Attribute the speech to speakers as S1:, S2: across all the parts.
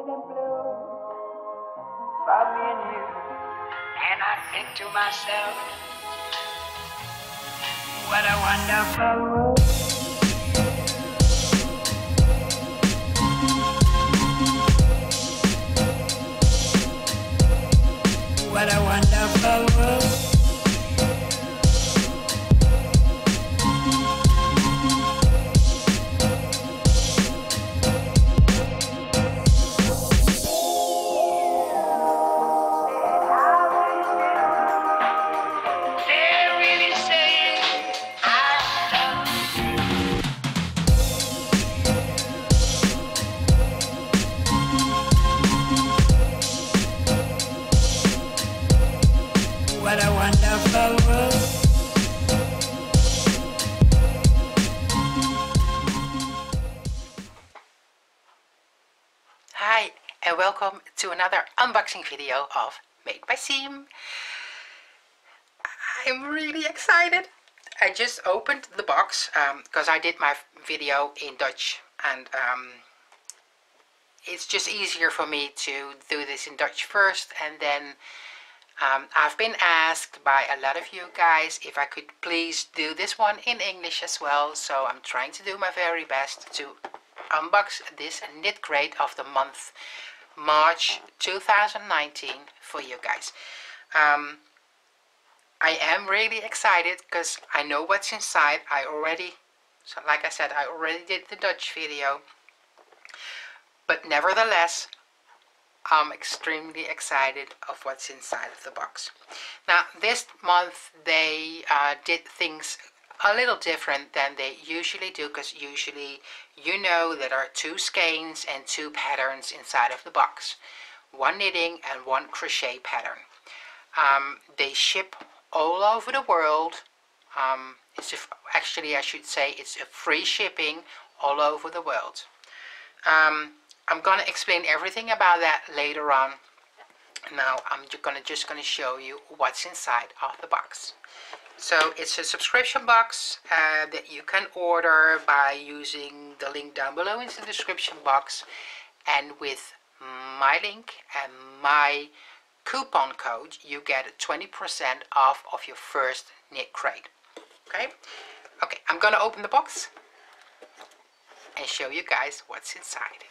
S1: and blue for me and you. And I think to myself, what a wonderful world. What a wonderful world. What a wonderful world.
S2: Hi and welcome to another unboxing video of Made by Siem. I'm really excited. I just opened the box because I did my video in Dutch and it's just easier for me to do this in Dutch first, and then I've been asked by a lot of you guys if I could please do this one in English as well, so I'm trying to do my very best to unbox this Knitcrate of the month March 2019 for you guys. I am really excited because I know what's inside. So like I said, I already did the Dutch video, but nevertheless I'm extremely excited of what's inside of the box. Now this month they did things a little different than they usually do, because usually you know there are 2 skeins and 2 patterns inside of the box. 1 knitting and 1 crochet pattern. They ship all over the world. Actually I should say it's a free shipping all over the world. I'm going to explain everything about that later on. Now I'm just going to show you what's inside of the box. So it's a subscription box that you can order by using the link down below in the description box, and with my link and my coupon code you get 20% off of your first Knitcrate. Okay, I'm going to open the box and show you guys what's inside.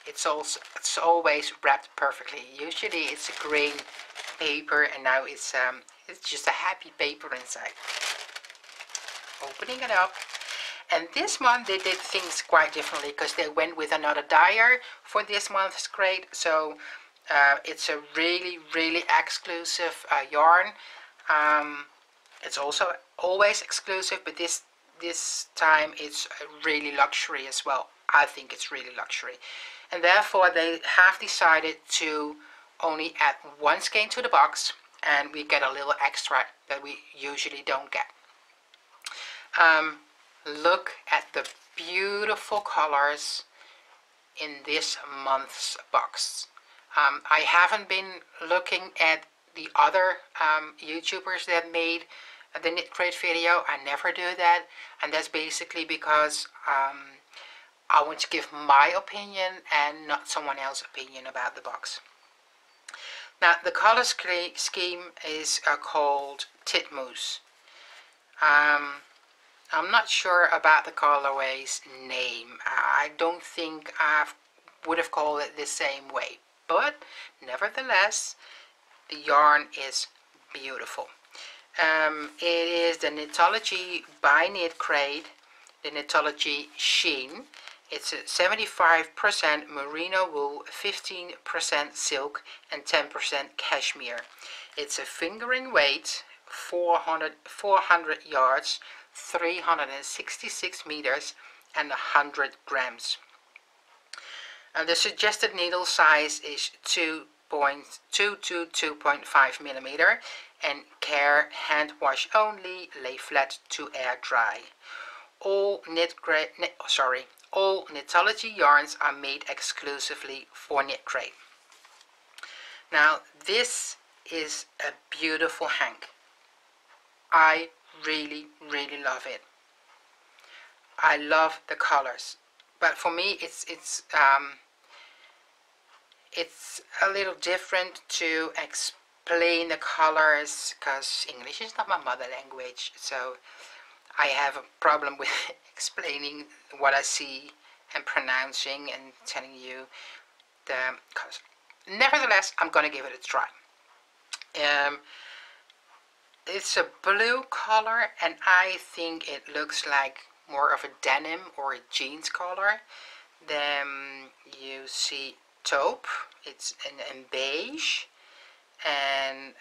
S2: It's always wrapped perfectly. Usually it's a green paper, and now it's just a happy paper inside. Opening it up, and this month they did things quite differently because they went with another dyer for this month's crate. So it's a really exclusive yarn. It's also always exclusive, but this time it's really luxury as well. I think it's really luxury. And therefore they have decided to only add 1 skein to the box, and we get a little extra that we usually don't get. Look at the beautiful colors in this month's box. I haven't been looking at the other YouTubers that made the Knitcrate video. I never do that, and that's basically because I want to give my opinion and not someone else's opinion about the box. Now the color scheme is called Titmouse. I'm not sure about the colorway's name. I don't think I would have called it the same way, but nevertheless the yarn is beautiful. It is the Knitology by Knitcrate, the Knitology Sheen. It's a 75% merino wool, 15% silk and 10% cashmere. It's a fingering weight, 400 yards, 366 meters and 100 grams. And the suggested needle size is 2.2 to 2.5 millimeter, and care hand wash only, lay flat to air dry. All Knitology yarns are made exclusively for Knitcrate. Now this is a beautiful hank. I really love it. I love the colors, but for me it's a little different to explain the colors because English is not my mother language, so I have a problem with explaining what I see and pronouncing and telling you the colors. Nevertheless, I'm gonna give it a try. It's a blue color, and I think it looks like more of a denim or a jeans color. Then you see taupe, it's in beige, and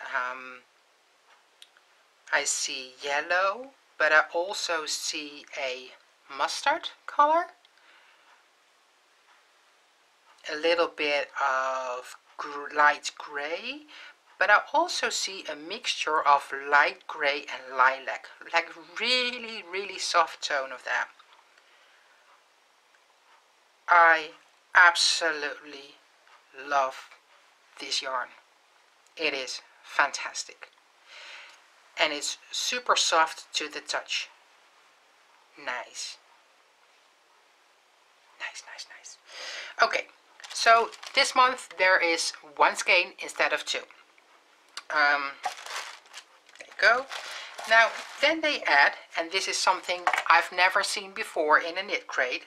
S2: I see yellow, but I also see a mustard color, a little bit of light gray, but I also see a mixture of light gray and lilac, like really, really soft tone of that. I absolutely love this yarn. It is fantastic. And it's super soft to the touch. Nice. Nice, nice, nice. Okay, so this month there is one skein instead of two. There you go. Now, then they add, and this is something I've never seen before in a Knitcrate,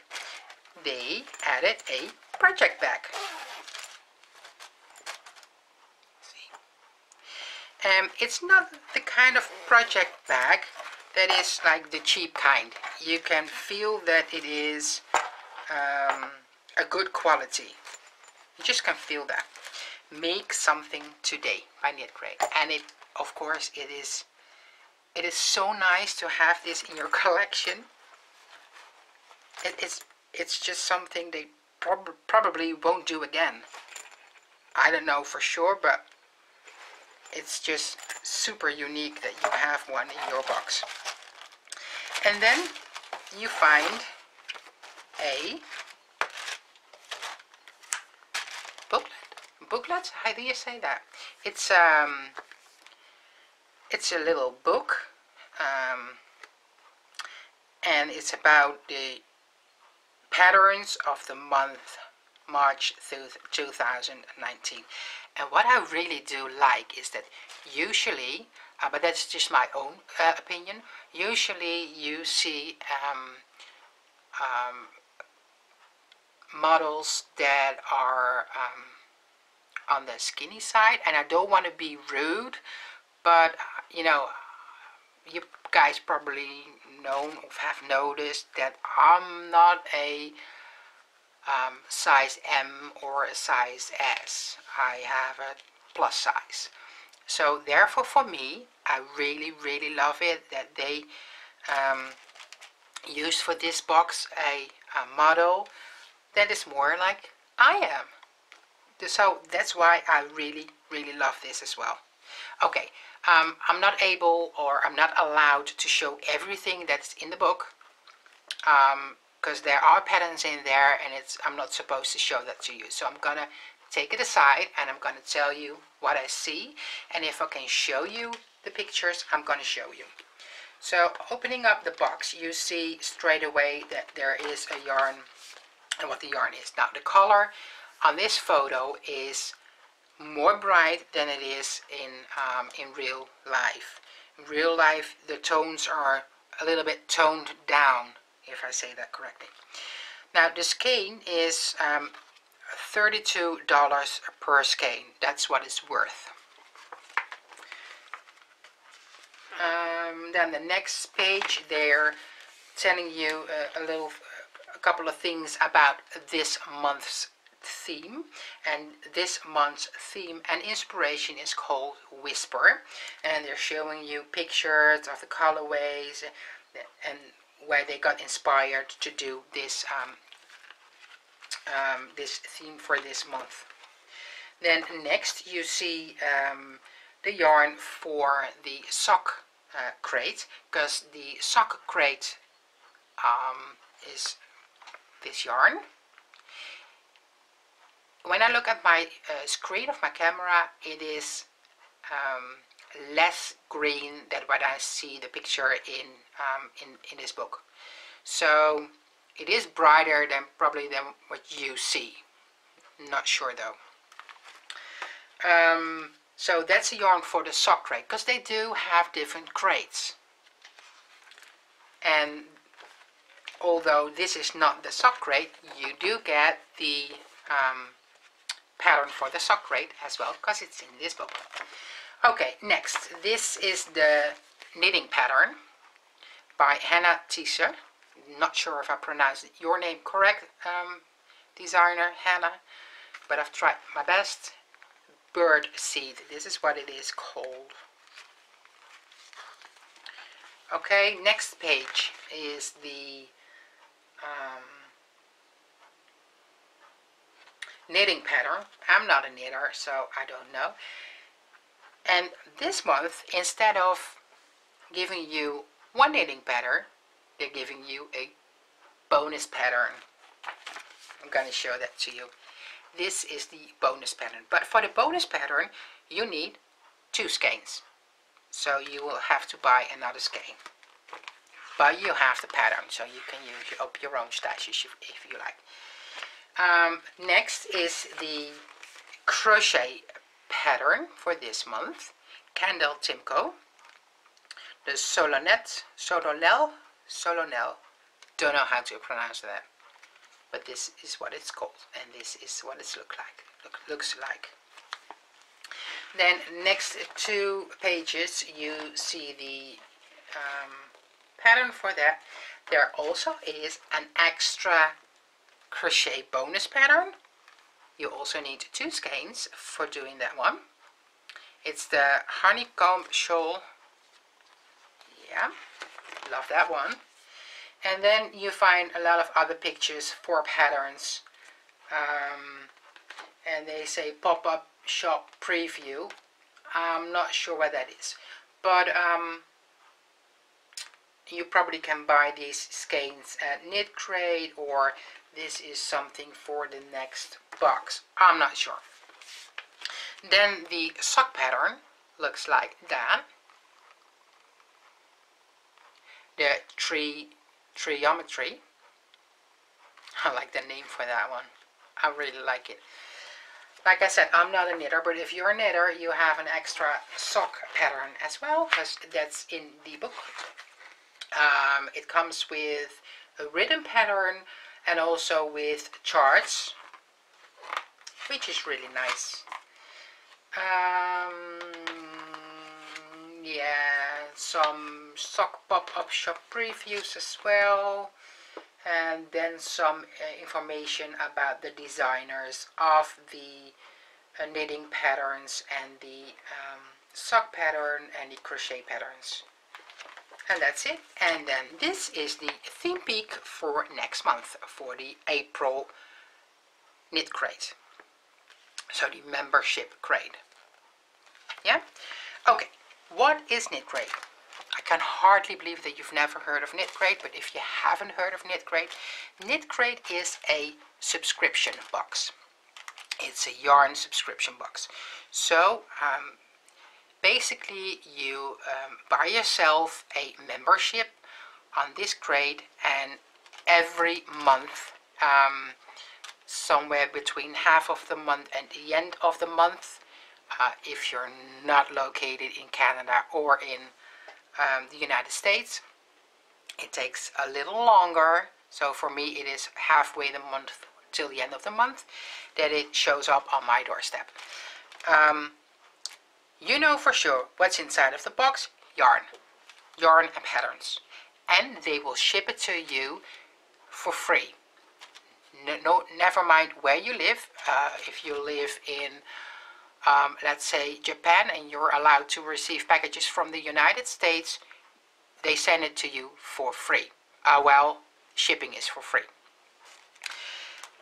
S2: they added a project bag. It's not the kind of project bag that is like the cheap kind. You can feel that it is a good quality. You just can feel that. Make something today by Knitcrate, and it, of course, it is so nice to have this in your collection. It's just something they probably won't do again. I don't know for sure, but it's just super unique that you have one in your box. And then you find a booklet. How do you say that? It's a little book, and it's about the patterns of the month March 2019. And what I really do like is that usually, but that's just my own opinion, usually you see models that are on the skinny side, and I don't want to be rude, but you know, you guys probably know or have noticed that I'm not a size M or a size S. I have a plus size. So therefore for me, I really love it that they used for this box a model that is more like I am. So that's why I really love this as well. Okay, I'm not able, or I'm not allowed to show everything that's in the book, because there are patterns in there, and I'm not supposed to show that to you. So I'm gonna take it aside, and I'm gonna tell you what I see, and if I can show you the pictures, I'm gonna show you. So opening up the box, you see straight away that there is a yarn and what the yarn is. Now the color on this photo is more bright than it is in real life. In real life, the tones are a little bit toned down, if I say that correctly. Now the skein is $32 per skein. That's what it's worth. Then the next page, they're telling you a couple of things about this month's theme, and this month's theme and inspiration is called Whisper, and they're showing you pictures of the colorways and where they got inspired to do this this theme for this month. Then next you see the yarn for the sock crate, because the sock crate is this yarn. When I look at my screen of my camera, it is less green than what I see the picture in this book. So it is brighter than probably than what you see. Not sure though. So that's a yarn for the sock crate, because they do have different crates. And although this is not the sock crate, you do get the pattern for the sock crate as well, because it's in this book. Okay, next, this is the knitting pattern by Hannah Teaser. Not sure if I pronounced your name correct, designer Hannah, but I've tried my best. Bird seed, this is what it is called. Okay, next page is the knitting pattern. I'm not a knitter, so I don't know. And this month, instead of giving you one knitting pattern, they're giving you a bonus pattern. I'm going to show that to you. This is the bonus pattern. But for the bonus pattern, you need 2 skeins. So you will have to buy another skein. But you have the pattern, so you can use up your own stashes if you like. Next is the crochet pattern for this month. Candle Timco. The Solonel. Don't know how to pronounce that. But this is what it's called, and this is what it looks like. Then next 2 pages you see the pattern for that. There also is an extra crochet bonus pattern. You also need 2 skeins for doing that one. It's the honeycomb shawl. Yeah, love that one. And then you find a lot of other pictures for patterns, and they say pop-up shop preview. I'm not sure what that is, but you probably can buy these skeins at Knitcrate, or this is something for the next box. I'm not sure. Then the sock pattern looks like that. The Triometry. I like the name for that one. I really like it. Like I said, I'm not a knitter, but if you're a knitter, you have an extra sock pattern as well, because that's in the book. It comes with a written pattern and also with charts, which is really nice. Yeah, some sock pop-up shop previews as well, and then some information about the designers of the knitting patterns and the sock pattern and the crochet patterns. And that's it. And then this is the theme peak for next month, for the April knit crate. So the membership crate. Yeah? Okay. What is Knitcrate? I can hardly believe that you've never heard of Knitcrate, but if you haven't heard of Knitcrate, Knitcrate is a subscription box. It's a yarn subscription box. So basically you buy yourself a membership on this crate, and every month, somewhere between half of the month and the end of the month, if you're not located in Canada or in the United States, it takes a little longer. So for me it is halfway the month till the end of the month that it shows up on my doorstep. You know for sure what's inside of the box: yarn and patterns, and they will ship it to you for free. No, never mind where you live. If you live in let's say Japan, and you're allowed to receive packages from the United States, they send it to you for free. Well, shipping is for free.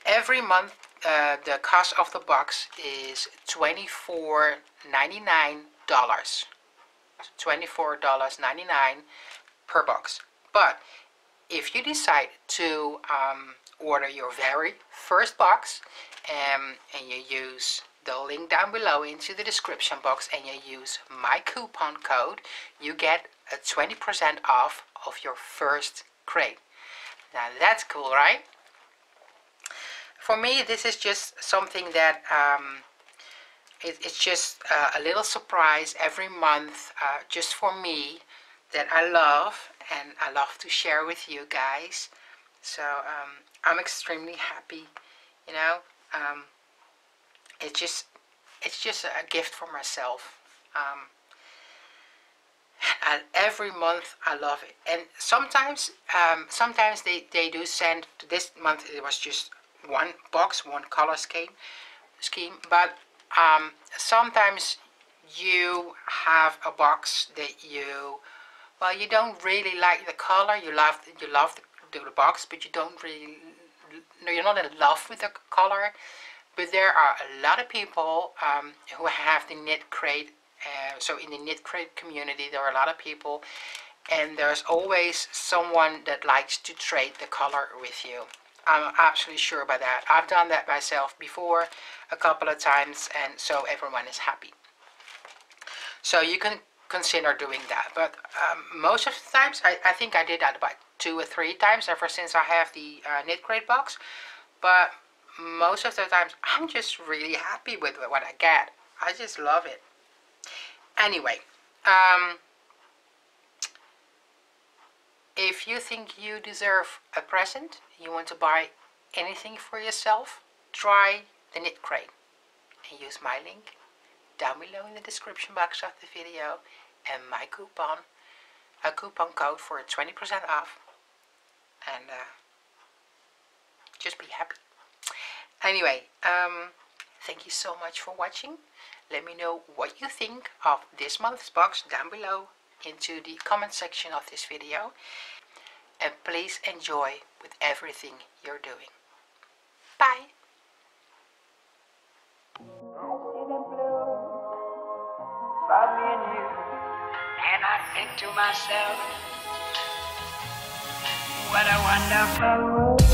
S2: Every month the cost of the box is $24.99. $24.99 per box. But if you decide to order your very first box, and you use the link down below into the description box, and you use my coupon code, you get a 20% off of your first crate. Now that's cool, right? For me, this is just something that it's just a little surprise every month, just for me, that I love, and I love to share with you guys. So I'm extremely happy, you know. It's just a gift for myself. And every month I love it. And sometimes they do send. This month it was just one box, one color scheme, but sometimes you have a box that you don't really like the color. You love the box, but you don't really, no, you're not in love with the color. But there are a lot of people who have the Knitcrate. So in the Knitcrate community, there are a lot of people, and there's always someone that likes to trade the color with you. I'm absolutely sure about that. I've done that myself before a couple of times, and so everyone is happy. So you can consider doing that. But most of the times, I think I did that about 2 or 3 times ever since I have the Knitcrate box. But most of the times, I'm just really happy with what I get. I just love it. Anyway, if you think you deserve a present, you want to buy anything for yourself, try the Knitcrate and use my link down below in the description box of the video and my coupon, a coupon code for 20% off, and just be happy. Anyway, thank you so much for watching. Let me know what you think of this month's box down below into the comment section of this video. And please enjoy with everything you're doing. Bye!
S1: I see them blue for me and you, and I think to myself, what a wonderful world.